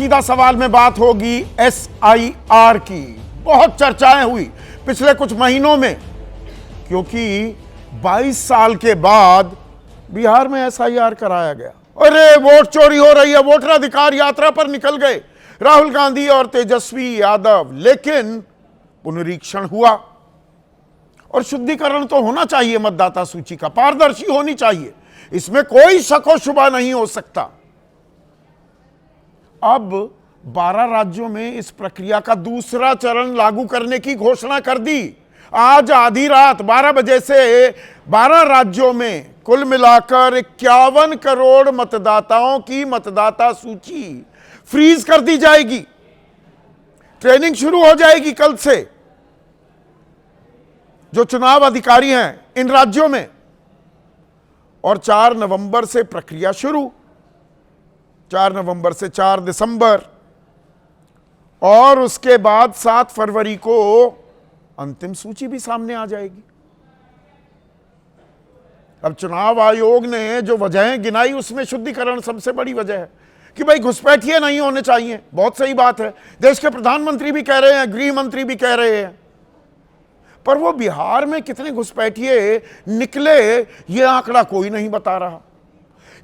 सीधा सवाल में बात होगी SIR की। बहुत चर्चाएं हुई पिछले कुछ महीनों में, क्योंकि 22 साल के बाद बिहार में SIR कराया गया। अरे वोट चोरी हो रही है, वोटर अधिकार यात्रा पर निकल गए राहुल गांधी और तेजस्वी यादव, लेकिन पुनरीक्षण हुआ और शुद्धिकरण तो होना चाहिए। मतदाता सूची का पारदर्शी होनी चाहिए, इसमें कोई शक व शुबा नहीं हो सकता। अब 12 राज्यों में इस प्रक्रिया का दूसरा चरण लागू करने की घोषणा कर दी। आज आधी रात 12 बजे से 12 राज्यों में कुल मिलाकर 51 करोड़ मतदाताओं की मतदाता सूची फ्रीज कर दी जाएगी। ट्रेनिंग शुरू हो जाएगी कल से जो चुनाव अधिकारी हैं इन राज्यों में, और 4 नवंबर से प्रक्रिया शुरू। 4 नवंबर से 4 दिसंबर, और उसके बाद 7 फरवरी को अंतिम सूची भी सामने आ जाएगी। अब चुनाव आयोग ने जो वजहें गिनाई उसमें शुद्धिकरण सबसे बड़ी वजह है कि भाई घुसपैठिए नहीं होने चाहिए। बहुत सही बात है, देश के प्रधानमंत्री भी कह रहे हैं, गृह मंत्री भी कह रहे हैं, पर वो बिहार में कितने घुसपैठिए निकले ये आंकड़ा कोई नहीं बता रहा,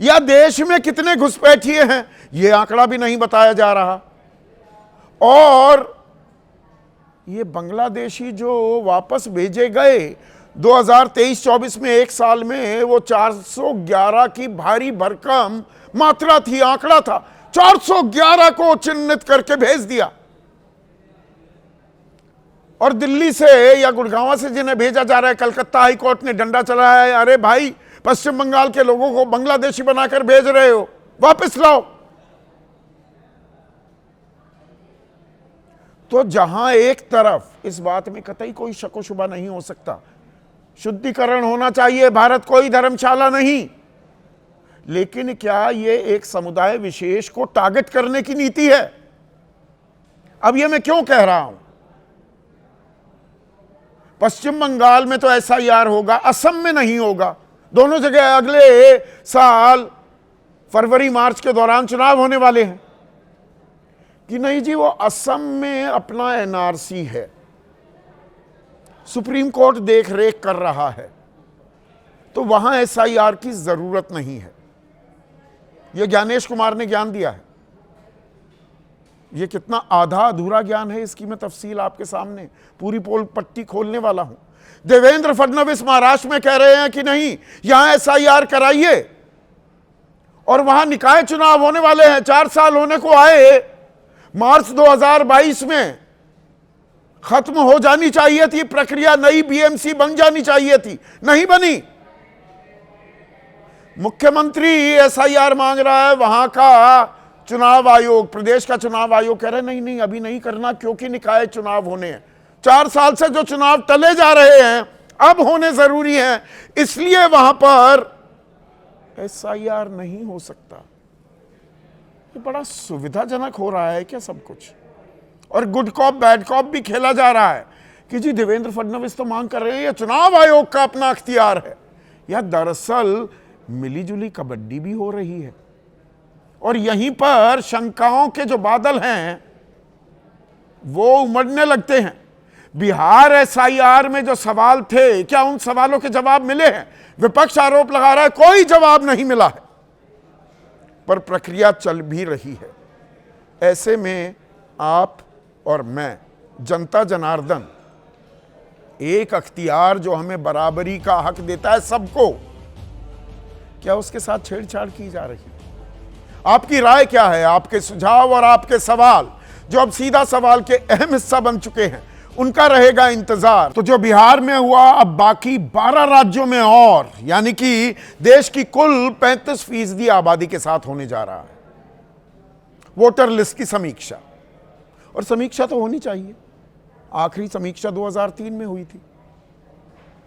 या देश में कितने घुसपैठिए हैं ये आंकड़ा भी नहीं बताया जा रहा। और ये बांग्लादेशी जो वापस भेजे गए 2023-24 में, एक साल में वो 411 की भारी भरकम मात्रा थी, आंकड़ा था। 411 को चिन्हित करके भेज दिया, और दिल्ली से या गुड़गांव से जिन्हें भेजा जा रहा है, कलकत्ता हाई कोर्ट ने डंडा चलाया है, अरे भाई पश्चिम बंगाल के लोगों को बांग्लादेशी बनाकर भेज रहे हो, वापस लाओ। तो जहां एक तरफ इस बात में कतई कोई शक व शुबा नहीं हो सकता, शुद्धिकरण होना चाहिए, भारत कोई धर्मशाला नहीं, लेकिन क्या यह एक समुदाय विशेष को टारगेट करने की नीति है? अब यह मैं क्यों कह रहा हूं? पश्चिम बंगाल में तो SIR होगा, असम में नहीं होगा। दोनों जगह अगले साल फरवरी मार्च के दौरान चुनाव होने वाले हैं कि नहीं जी? वो असम में अपना NRC है, सुप्रीम कोर्ट देख रेख कर रहा है, तो वहां SIR की जरूरत नहीं है। यह ज्ञानेश कुमार ने ज्ञान दिया है। यह कितना आधा अधूरा ज्ञान है इसकी मैं तफसील आपके सामने पूरी पोल पट्टी खोलने वाला हूं। देवेंद्र फडणवीस महाराष्ट्र में कह रहे हैं कि नहीं, यहां SIR कराइए, और वहां निकाय चुनाव होने वाले हैं, 4 साल होने को आए। मार्च 2022 में खत्म हो जानी चाहिए थी प्रक्रिया, नई BMC बन जानी चाहिए थी, नहीं बनी। मुख्यमंत्री SIR मांग रहा है, वहां का चुनाव आयोग, प्रदेश का चुनाव आयोग कह रहे नहीं नहीं अभी नहीं करना, क्योंकि निकाय चुनाव होने हैं। 4 साल से जो चुनाव टले जा रहे हैं अब होने जरूरी हैं, इसलिए वहां पर SIR नहीं हो सकता। ये बड़ा सुविधाजनक हो रहा है क्या सब कुछ, और गुड कॉप बैड कॉप भी खेला जा रहा है कि जी देवेंद्र फडणवीस तो मांग कर रहे हैं, यह चुनाव आयोग का अपना अख्तियार है। यह दरअसल मिलीजुली कबड्डी भी हो रही है, और यहीं पर शंकाओं के जो बादल हैं वो उमड़ने लगते हैं। बिहार SIR में जो सवाल थे, क्या उन सवालों के जवाब मिले हैं? विपक्ष आरोप लगा रहा है कोई जवाब नहीं मिला है, पर प्रक्रिया चल भी रही है। ऐसे में आप और मैं, जनता जनार्दन, एक अख्तियार जो हमें बराबरी का हक देता है सबको, क्या उसके साथ छेड़छाड़ की जा रही है? आपकी राय क्या है? आपके सुझाव और आपके सवाल जो अब सीधा सवाल के अहम हिस्सा बन चुके हैं, उनका रहेगा इंतजार। तो जो बिहार में हुआ, अब बाकी 12 राज्यों में और, यानी कि देश की कुल 35% आबादी के साथ होने जा रहा है वोटर लिस्ट की समीक्षा। और समीक्षा तो होनी चाहिए, आखिरी समीक्षा 2003 में हुई थी,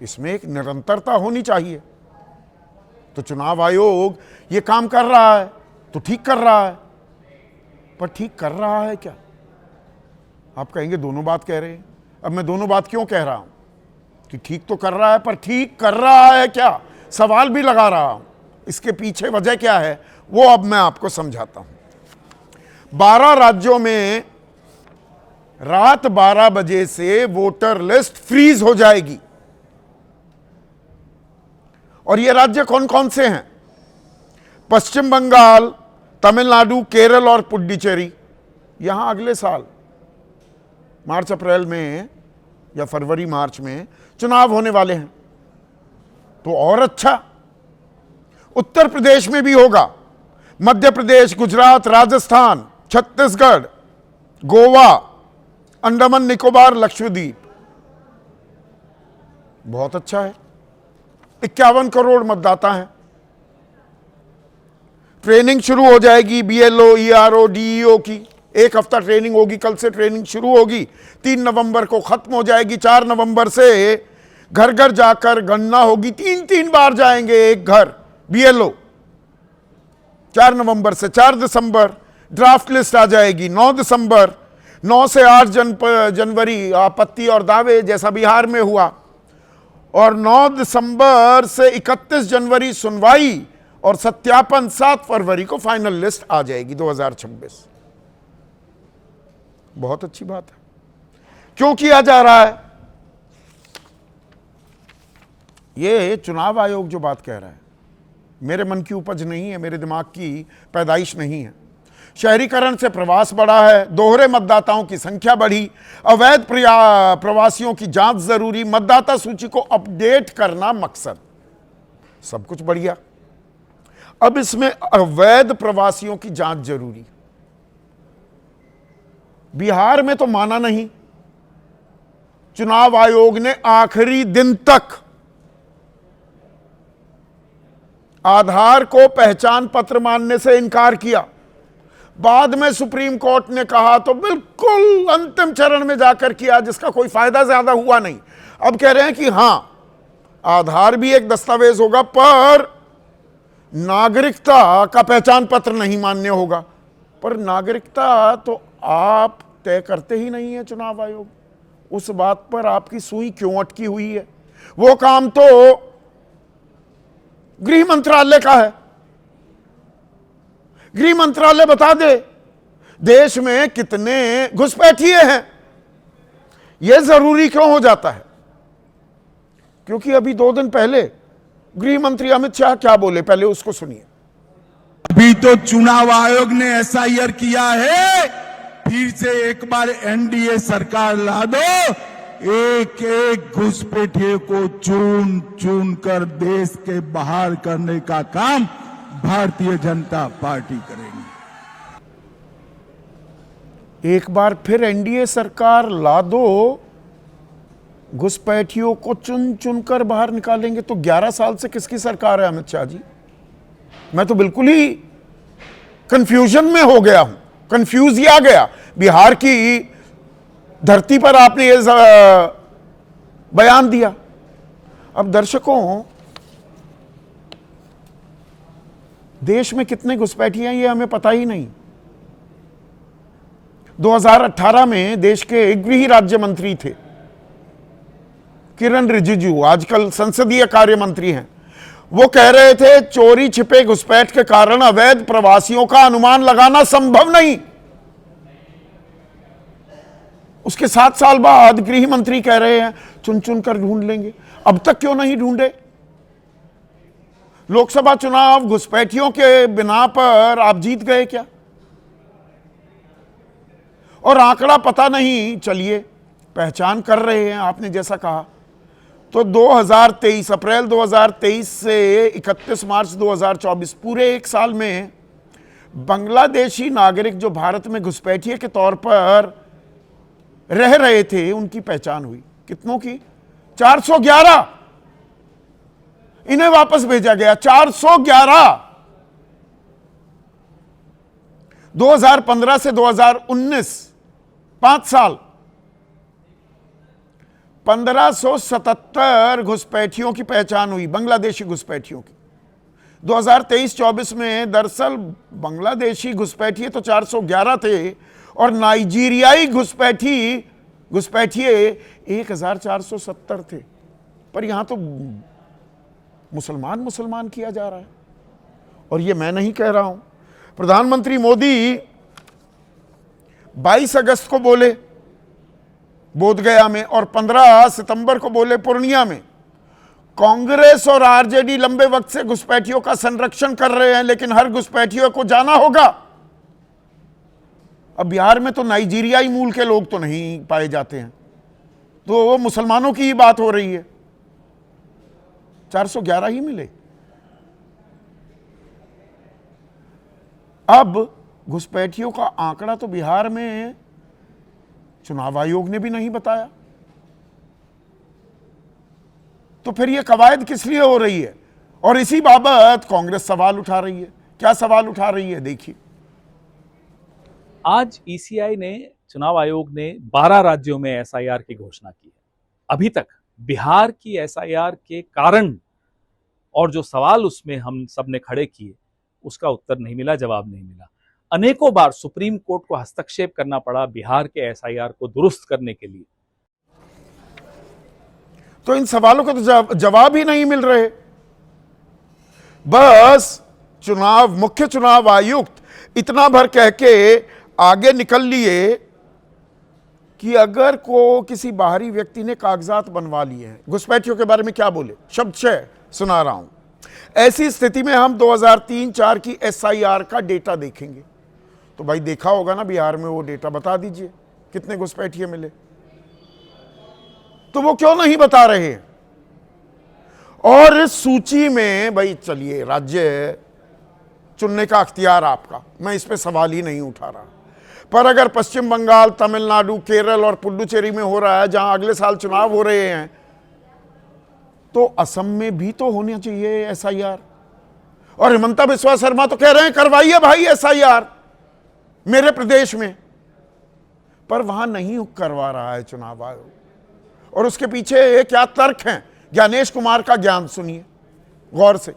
इसमें एक निरंतरता होनी चाहिए। तो चुनाव आयोग ये काम कर रहा है तो ठीक कर रहा है, पर ठीक कर रहा है क्या? आप कहेंगे दोनों बात कह रहे हैं। अब मैं दोनों बात क्यों कह रहा हूं कि ठीक तो कर रहा है, पर ठीक कर रहा है क्या, सवाल भी लगा रहा हूं। इसके पीछे वजह क्या है वो अब मैं आपको समझाता हूं। 12 राज्यों में रात 12 बजे से वोटर लिस्ट फ्रीज हो जाएगी। और ये राज्य कौन कौन से हैं? पश्चिम बंगाल, तमिलनाडु, केरल और पुडुचेरी। यहां अगले साल मार्च अप्रैल में या फरवरी मार्च में चुनाव होने वाले हैं। तो और अच्छा, उत्तर प्रदेश में भी होगा, मध्य प्रदेश, गुजरात, राजस्थान, छत्तीसगढ़, गोवा, अंडमान निकोबार, लक्षद्वीप। बहुत अच्छा है। 51 करोड़ मतदाता हैं। ट्रेनिंग शुरू हो जाएगी बीएलओ, ईआरओ, डीईओ की। 1 हफ्ता ट्रेनिंग होगी, कल से ट्रेनिंग शुरू होगी, 3 नवंबर को खत्म हो जाएगी। 4 नवंबर से घर घर जाकर गणना होगी, 3-3 बार जाएंगे एक घर बीएलओ। 4 नवंबर से 4 दिसंबर ड्राफ्ट लिस्ट आ जाएगी। 9 दिसंबर, 9 से 8 जनवरी आपत्ति और दावे जैसा बिहार में हुआ, और 9 दिसंबर से 31 जनवरी सुनवाई और सत्यापन। 7 फरवरी को फाइनल लिस्ट आ जाएगी 2026। बहुत अच्छी बात है। क्यों किया जा रहा है? ये चुनाव आयोग जो बात कह रहा है मेरे मन की उपज नहीं है, मेरे दिमाग की पैदाइश नहीं है। शहरीकरण से प्रवास बढ़ा है, दोहरे मतदाताओं की संख्या बढ़ी, अवैध प्रवासियों की जांच जरूरी, मतदाता सूची को अपडेट करना मकसद, सब कुछ बढ़िया। अब इसमें अवैध प्रवासियों की जांच जरूरी। बिहार में तो माना नहीं, चुनाव आयोग ने आखिरी दिन तक आधार को पहचान पत्र मानने से इनकार किया। बाद में सुप्रीम कोर्ट ने कहा तो बिल्कुल अंतिम चरण में जाकर किया, जिसका कोई फायदा ज्यादा हुआ नहीं। अब कह रहे हैं कि हां, आधार भी एक दस्तावेज होगा, पर नागरिकता का पहचान पत्र नहीं मान्य होगा। पर नागरिकता तो आप तय करते ही नहीं है चुनाव आयोग। उस बात पर आपकी सुई क्यों अटकी हुई है? वो काम तो गृह मंत्रालय का है। गृह मंत्रालय बता दे देश में कितने घुसपैठिए हैं। यह जरूरी क्यों हो जाता है? क्योंकि अभी 2 दिन पहले गृह मंत्री अमित शाह क्या बोले, पहले उसको सुनिए। अभी तो चुनाव आयोग ने एसआईआर किया है, फिर से एक बार एनडीए सरकार ला दो, एक एक घुसपैठिए को चुन चुन कर देश के बाहर करने का काम भारतीय जनता पार्टी करेगी। एक बार फिर एनडीए सरकार ला दो, घुसपैठियों को चुन चुन कर बाहर निकालेंगे। तो 11 साल से किसकी सरकार है अमित शाह जी? मैं तो बिल्कुल ही कंफ्यूजन में हो गया हूं, कंफ्यूज ही आ गया। बिहार की धरती पर आपने ये बयान दिया। अब दर्शकों, देश में कितने घुसपैठिए हैं ये हमें पता ही नहीं। 2018 में देश के गृह राज्य मंत्री थे किरण रिजिजू, आजकल संसदीय कार्य मंत्री हैं। वो कह रहे थे चोरी छिपे घुसपैठ के कारण अवैध प्रवासियों का अनुमान लगाना संभव नहीं। उसके 7 साल बाद गृह मंत्री कह रहे हैं चुन चुन कर ढूंढ लेंगे। अब तक क्यों नहीं ढूंढे? लोकसभा चुनाव घुसपैठियों के बिना पर आप जीत गए क्या? और आंकड़ा पता नहीं, चलिए पहचान कर रहे हैं आपने जैसा कहा। तो 2023 अप्रैल 2023 से 31 मार्च 2024 पूरे 1 साल में बांग्लादेशी नागरिक जो भारत में घुसपैठिए के तौर पर रह रहे थे, उनकी पहचान हुई। कितनों की? 411। इन्हें वापस भेजा गया 411। 2015 से 2019 5 साल 1577 घुसपैठियों की पहचान हुई, बांग्लादेशी घुसपैठियों की। 2023-24 में दरअसल बांग्लादेशी घुसपैठिए तो 411 थे और नाइजीरियाई घुसपैठिए 1470 थे। पर यहां तो मुसलमान किया जा रहा है। और ये मैं नहीं कह रहा हूं, प्रधानमंत्री मोदी 22 अगस्त को बोले बोधगया में और 15 सितंबर को बोले पूर्णिया में। कांग्रेस और आरजेडी लंबे वक्त से घुसपैठियों का संरक्षण कर रहे हैं, लेकिन हर घुसपैठियों को जाना होगा। अब बिहार में तो नाइजीरियाई मूल के लोग तो नहीं पाए जाते हैं, तो वो मुसलमानों की ही बात हो रही है। 411 ही मिले। अब घुसपैठियों का आंकड़ा तो बिहार में चुनाव आयोग ने भी नहीं बताया, तो फिर यह कवायद किस लिए हो रही है? और इसी बाबत कांग्रेस सवाल उठा रही है। क्या सवाल उठा रही है, देखिए। आज ईसीआई ने, चुनाव आयोग ने 12 राज्यों में एसआईआर की घोषणा की है। अभी तक बिहार की एसआईआर के कारण और जो सवाल उसमें हम सब ने खड़े किए, उसका उत्तर नहीं मिला, जवाब नहीं मिला। अनेकों बार सुप्रीम कोर्ट को हस्तक्षेप करना पड़ा बिहार के एसआईआर को दुरुस्त करने के लिए। तो इन सवालों का तो जवाब ही नहीं मिल रहे। बस मुख्य चुनाव आयुक्त इतना भर कह के आगे निकल लिए कि अगर किसी बाहरी व्यक्ति ने कागजात बनवा लिए हैं, घुसपैठियों के बारे में क्या बोले, शब्द 6 सुना रहा हूं। ऐसी स्थिति में हम 2003-04 की एसआईआर का डेटा देखेंगे। तो भाई देखा होगा ना बिहार में, वो डेटा बता दीजिए कितने घुसपैठिए मिले। तो वो क्यों नहीं बता रहे? और इस सूची में भाई चलिए, राज्य चुनने का अख्तियार आपका, मैं इस पे सवाल ही नहीं उठा रहा, पर अगर पश्चिम बंगाल, तमिलनाडु, केरल और पुडुचेरी में हो रहा है, जहां अगले साल चुनाव हो रहे हैं, तो असम में भी तो होना चाहिए एसआईआर। और हिमंता बिस्वा शर्मा तो कह रहे हैं करवाइए भाई एसआईआर मेरे प्रदेश में, पर वहां नहीं करवा रहा है चुनाव आयोग। और उसके पीछे क्या तर्क हैं, ज्ञानेश कुमार का ज्ञान सुनिए गौर से।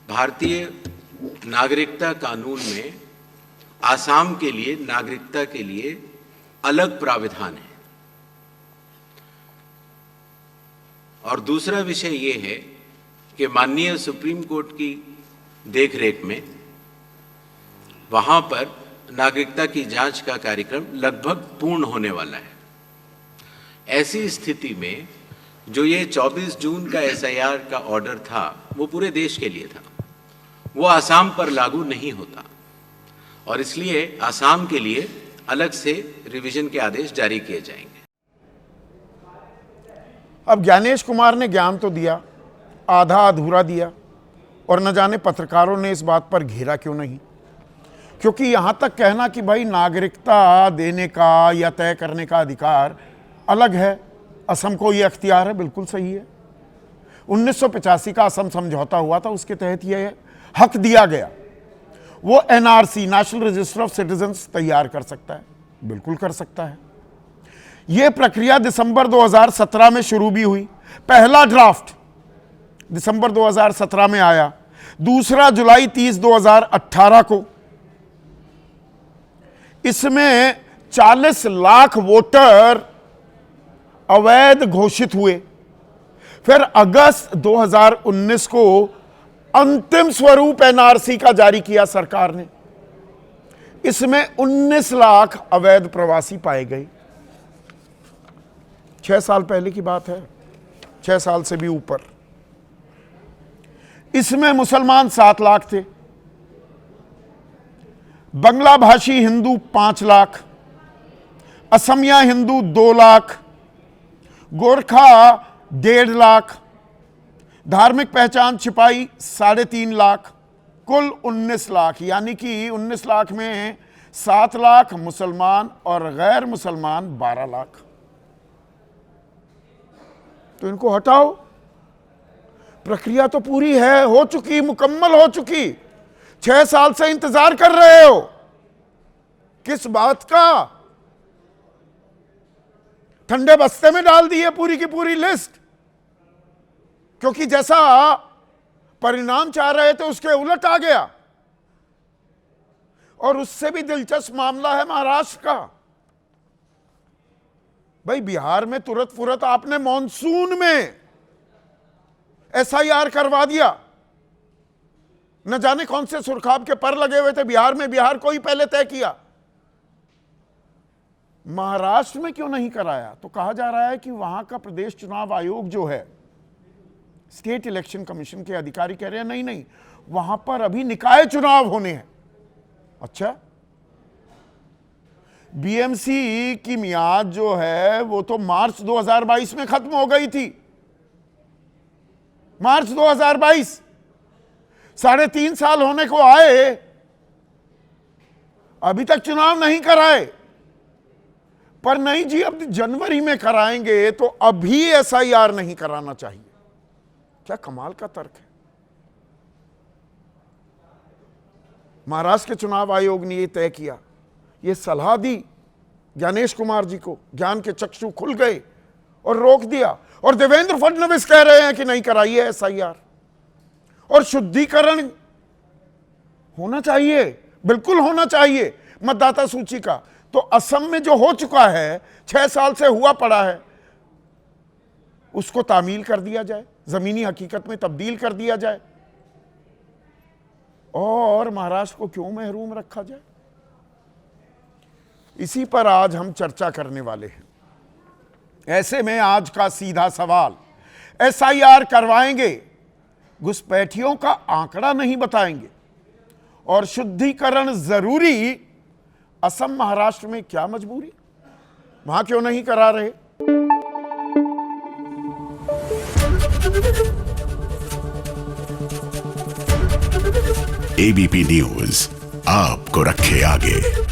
भारतीय नागरिकता कानून में आसाम के लिए नागरिकता के लिए अलग प्राविधान है। और दूसरा विषय यह है कि माननीय सुप्रीम कोर्ट की देखरेख में वहां पर नागरिकता की जांच का कार्यक्रम लगभग पूर्ण होने वाला है। ऐसी स्थिति में जो ये 24 जून का एसआईआर का ऑर्डर था, वो पूरे देश के लिए था, वो आसाम पर लागू नहीं होता, और इसलिए आसाम के लिए अलग से रिवीजन के आदेश जारी किए जाएंगे। अब ज्ञानेश कुमार ने ज्ञान तो दिया, आधा अधूरा दिया, और न जाने पत्रकारों ने इस बात पर घेरा क्यों नहीं। क्योंकि यहां तक कहना कि भाई नागरिकता देने का या तय करने का अधिकार अलग है, असम को यह अख्तियार है, बिल्कुल सही है। 1985 का असम समझौता हुआ था, उसके तहत यह हक दिया गया। वो NRC, national register of citizens, तैयार कर सकता है, बिल्कुल कर सकता है। यह प्रक्रिया दिसंबर 2017 में शुरू भी हुई। पहला ड्राफ्ट दिसंबर 2017 में आया, दूसरा जुलाई 30, 2018 को। इसमें 40 लाख वोटर अवैध घोषित हुए। फिर अगस्त 2019 को अंतिम स्वरूप एनआरसी का जारी किया सरकार ने। इसमें 19 लाख अवैध प्रवासी पाए गए। 6 साल पहले की बात है, 6 साल से भी ऊपर। इसमें मुसलमान 7 लाख थे, बंगला भाषी हिंदू 5 लाख, असमिया हिंदू 2 लाख, गोरखा 1.5 लाख, धार्मिक पहचान छिपाई 3.5 लाख, कुल 19 लाख। यानी कि 19 लाख में 7 लाख मुसलमान और गैर मुसलमान 12 लाख। तो इनको हटाओ। प्रक्रिया तो पूरी है, हो चुकी, मुकम्मल हो चुकी। 6 साल से इंतजार कर रहे हो, किस बात का? ठंडे बस्ते में डाल दी है पूरी की पूरी लिस्ट, क्योंकि जैसा परिणाम चाह रहे थे उसके उलट आ गया। और उससे भी दिलचस्प मामला है महाराष्ट्र का। भाई बिहार में तुरंत फुरत आपने मॉनसून में एसआईआर करवा दिया। न जाने कौन से सुरखाब के पर लगे हुए थे बिहार में, बिहार को ही पहले तय किया। महाराष्ट्र में क्यों नहीं कराया? तो कहा जा रहा है कि वहां का प्रदेश चुनाव आयोग जो है, स्टेट इलेक्शन कमीशन के अधिकारी कह रहे हैं नहीं नहीं, वहां पर अभी निकाय चुनाव होने हैं। अच्छा, बीएमसी की मियाद जो है वो तो मार्च 2022 में खत्म हो गई थी। मार्च 2022, 3.5 साल होने को आए, अभी तक चुनाव नहीं कराए। पर नहीं जी, अब जनवरी में कराएंगे तो अभी एसआईआर नहीं कराना चाहिए। क्या कमाल का तर्क है। महाराष्ट्र के चुनाव आयोग ने यह तय किया, यह सलाह दी ज्ञानेश कुमार जी को, ज्ञान के चक्षु खुल गए और रोक दिया। और देवेंद्र फडणवीस कह रहे हैं कि नहीं कराइए एसआईआर, और शुद्धिकरण होना चाहिए, बिल्कुल होना चाहिए मतदाता सूची का। तो असम में जो हो चुका है, 6 साल से हुआ पड़ा है, उसको तामील कर दिया जाए, जमीनी हकीकत में तब्दील कर दिया जाए, और महाराष्ट्र को क्यों महरूम रखा जाए। इसी पर आज हम चर्चा करने वाले हैं। ऐसे में आज का सीधा सवाल, एसआईआर करवाएंगे, घुसपैठियों का आंकड़ा नहीं बताएंगे, और शुद्धिकरण जरूरी, असम महाराष्ट्र में क्या मजबूरी, वहां क्यों नहीं करा रहे। एबीपी न्यूज आपको रखे आगे।